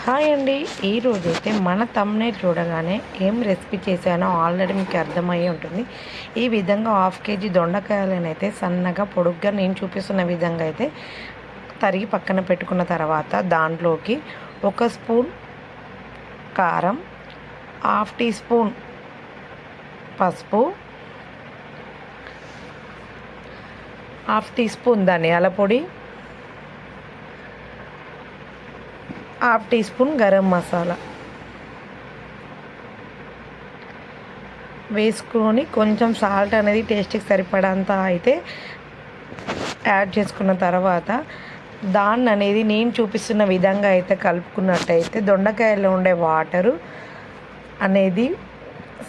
Hi అండి. ఈరోజైతే మన థంబ్‌నెయిల్ చూడగానే ఏం రెసిపీ చేశానో ఆల్రెడీ మీకు అర్థమయ్యే ఉంటుంది. ఈ విధంగా హాఫ్ కేజీ దొండకాయలనైతే సన్నగా పొడుగ్గా నేను చూపిస్తున్న విధంగా అయితే తరిగి పక్కన పెట్టుకున్న తర్వాత దాంట్లోకి ఒక స్పూన్ కారం, హాఫ్ టీ స్పూన్ పసుపు, హాఫ్ టీ స్పూన్ ధనియాల పొడి, half teaspoon garam masala వేసుకొని కొంచెం సాల్ట్ అనేది టేస్ట్కి సరిపడంత అయితే యాడ్ చేసుకున్న తర్వాత దాన్ని అనేది నేను చూపిస్తున్న విధంగా అయితే కలుపుకున్నట్టయితే దొండకాయలో ఉండే వాటరు అనేది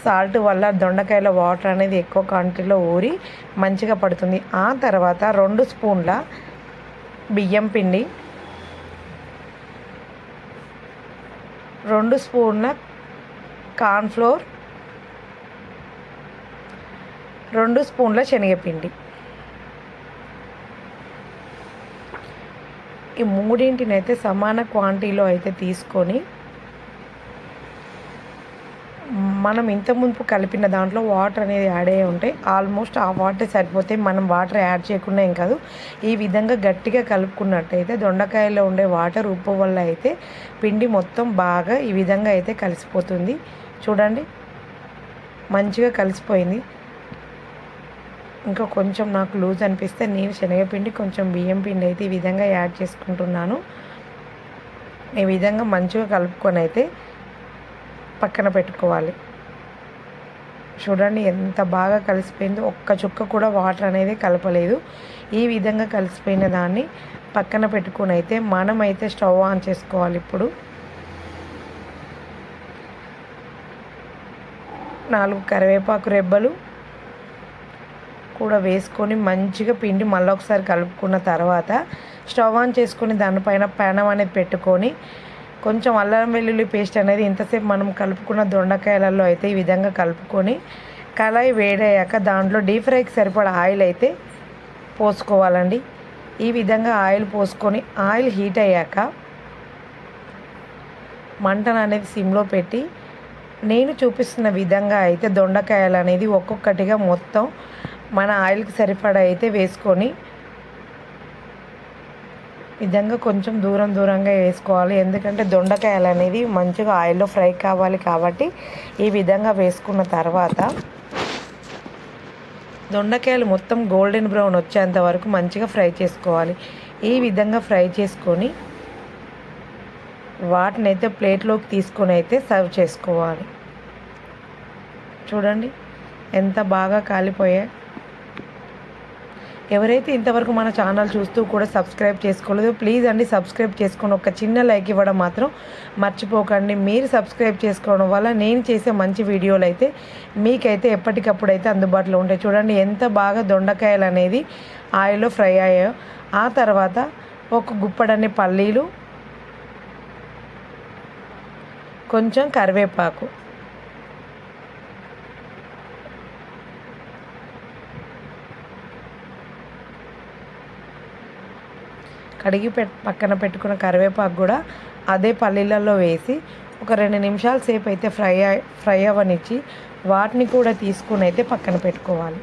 సాల్ట్ వల్ల దొండకాయల వాటర్ అనేది ఎక్కువ క్వాంటిటీలో ఊరి మంచిగా పడుతుంది. ఆ తర్వాత 2 స్పూన్ల బియ్యం పిండి, 2 స్పూన్ల కార్న్‌ఫ్లోర్, 2 స్పూన్ల శనగపిండి, ఈ మూడింటినైతే సమాన క్వాంటిటీలో అయితే తీసుకొని మనం ఇంతకుముందు కలిపిన దాంట్లో వాటర్ అనేది యాడ్ అయ్యి ఉంటాయి. ఆల్మోస్ట్ ఆ వాటర్ సరిపోతే మనం వాటర్ యాడ్ చేయకుండా ఏం కాదు. ఈ విధంగా గట్టిగా కలుపుకున్నట్టయితే దొండకాయలో ఉండే వాటర్ ఉప్పు వల్ల అయితే పిండి మొత్తం బాగా ఈ విధంగా అయితే కలిసిపోతుంది. చూడండి, మంచిగా కలిసిపోయింది. ఇంకా కొంచెం నాకు లూజ్ అనిపిస్తే నేను శనగపిండి కొంచెం బియ్యం పిండి అయితే ఈ విధంగా యాడ్ చేసుకుంటున్నాను. ఈ విధంగా మంచిగా కలుపుకొని అయితే పక్కన పెట్టుకోవాలి. చూడండి ఎంత బాగా కలిసిపోయిందో, ఒక్క చుక్క కూడా వాటర్ అనేది కలపలేదు. ఈ విధంగా కలిసిపోయిన దాన్ని పక్కన పెట్టుకొని అయితే మనమైతే స్టవ్ ఆన్ చేసుకోవాలి. ఇప్పుడు 4 కరివేపాకు రెబ్బలు కూడా వేసుకొని మంచిగా పిండి మళ్ళీ ఒకసారి కలుపుకున్న తర్వాత స్టవ్ ఆన్ చేసుకొని దానిపైన పెనం అనేది పెట్టుకొని కొంచెం అల్లం వెల్లుల్లి పేస్ట్ అనేది ఇంతసేపు మనం కలుపుకున్న దొండకాయలలో అయితే ఈ విధంగా కలుపుకొని కళాయి వేడయ్యాక దాంట్లో డీప్ ఫ్రైకి సరిపడా ఆయిల్ అయితే పోసుకోవాలండి. ఈ విధంగా ఆయిల్ పోసుకొని ఆయిల్ హీట్ అయ్యాక మంటను అనేది సిమ్లో పెట్టి నేను చూపిస్తున్న విధంగా అయితే దొండకాయలు అనేది ఒక్కొక్కటిగా మొత్తం మన ఆయిల్కి సరిపడా అయితే వేసుకొని విధంగా కొంచెం దూరంగా వేసుకోవాలి. ఎందుకంటే దొండకాయలు అనేది మంచిగా ఆయిల్లో ఫ్రై కావాలి కాబట్టి ఈ విధంగా వేసుకున్న తర్వాత దొండకాయలు మొత్తం గోల్డెన్ బ్రౌన్ వచ్చేంత వరకు మంచిగా ఫ్రై చేసుకోవాలి. ఈ విధంగా ఫ్రై చేసుకొని వాటిని అయితే ప్లేట్లోకి తీసుకొని అయితే సర్వ్ చేసుకోవాలి. చూడండి ఎంత బాగా కాలిపోయాయి. ఎవరైతే ఇంతవరకు మన ఛానల్ చూస్తూ కూడా సబ్స్క్రైబ్ చేసుకోలేదు ప్లీజ్ అండి సబ్స్క్రైబ్ చేసుకొని ఒక చిన్న లైక్ ఇవ్వడం మాత్రం మర్చిపోకండి. మీరు సబ్స్క్రైబ్ చేసుకోవడం వల్ల నేను చేసే మంచి వీడియోలు అయితే మీకైతే ఎప్పటికప్పుడు అయితే అందుబాటులో ఉంటాయి. చూడండి ఎంత బాగా దొండకాయలు అనేది ఆయిల్లో ఫ్రై అయ్యాయో. ఆ తర్వాత ఒక గుప్పడన్ని పల్లీలు, కొంచెం కరివేపాకు, కడిగి పక్కన పెట్టుకున్న కరివేపాకు కూడా అదే పల్లీలలో వేసి ఒక 2 నిమిషాల సేపు అయితే ఫ్రై అవ్వనిచ్చి వాటిని కూడా తీసుకుని అయితే పక్కన పెట్టుకోవాలి.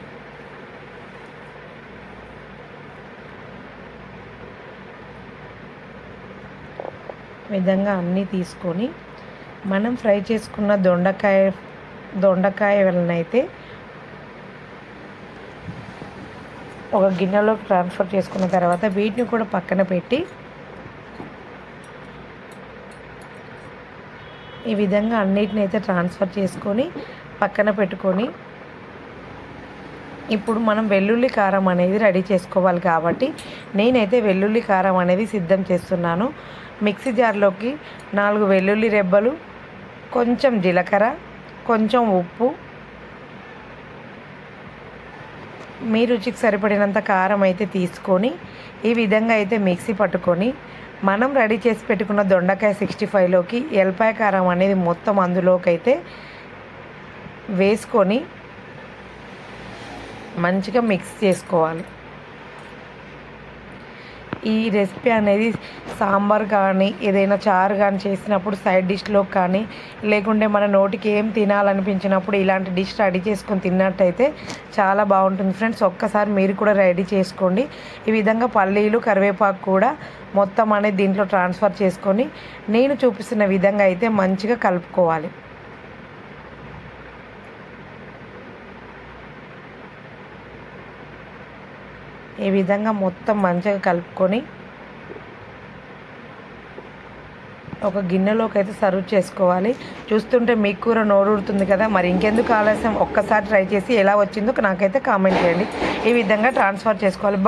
విధంగా అన్నీ తీసుకొని మనం ఫ్రై చేసుకున్న దొండకాయలనైతే ఒక గిన్నెలోకి ట్రాన్స్ఫర్ చేసుకున్న తర్వాత వీటిని కూడా పక్కన పెట్టి ఈ విధంగా అన్నిటిని అయితే ట్రాన్స్ఫర్ చేసుకొని పక్కన పెట్టుకొని ఇప్పుడు మనం వెల్లుల్లి కారం అనేది రెడీ చేసుకోవాలి కాబట్టి నేనైతే వెల్లుల్లి కారం అనేది సిద్ధం చేస్తున్నాను. మిక్సీ జార్లోకి 4 వెల్లుల్లి రెబ్బలు, కొంచెం జీలకర్ర, కొంచెం ఉప్పు, మీ రుచికి సరిపడినంత కారం అయితే తీసుకొని ఈ విధంగా అయితే మిక్సీ పట్టుకొని మనం రెడీ చేసి పెట్టుకున్న దొండకాయ 65లోకి ఎల్లిపాయ కారం అనేది మొత్తం అందులోకి అయితే వేసుకొని మంచిగా మిక్స్ చేసుకోవాలి. ఈ రెసిపీ అనేది సాంబార్ కానీ ఏదైనా చారు కానీ చేసినప్పుడు సైడ్ డిష్లో కానీ లేకుంటే మన నోటికి ఏం తినాలనిపించినప్పుడు ఇలాంటి డిష్ రెడీ చేసుకొని తిన్నట్టయితే చాలా బాగుంటుంది ఫ్రెండ్స్. ఒక్కసారి మీరు కూడా రెడీ చేసుకోండి. ఈ విధంగా పల్లీలు కరివేపాకు కూడా మొత్తం అనేది దీంట్లో ట్రాన్స్ఫర్ చేసుకొని నేను చూపిస్తున్న విధంగా అయితే మంచిగా కలుపుకోవాలి. ఈ విధంగా మొత్తం మంచిగా కలుపుకొని ఒక గిన్నెలోకి అయితే సర్వ్ చేసుకోవాలి. చూస్తుంటే మీకు కూర నోరూరుతుంది కదా, మరి ఇంకెందుకు ఆలస్యం, ఒక్కసారి ట్రై చేసి ఎలా వచ్చిందో నాకైతే కామెంట్ చేయండి. ఈ విధంగా ట్రాన్స్ఫర్ చేసుకోవాలి.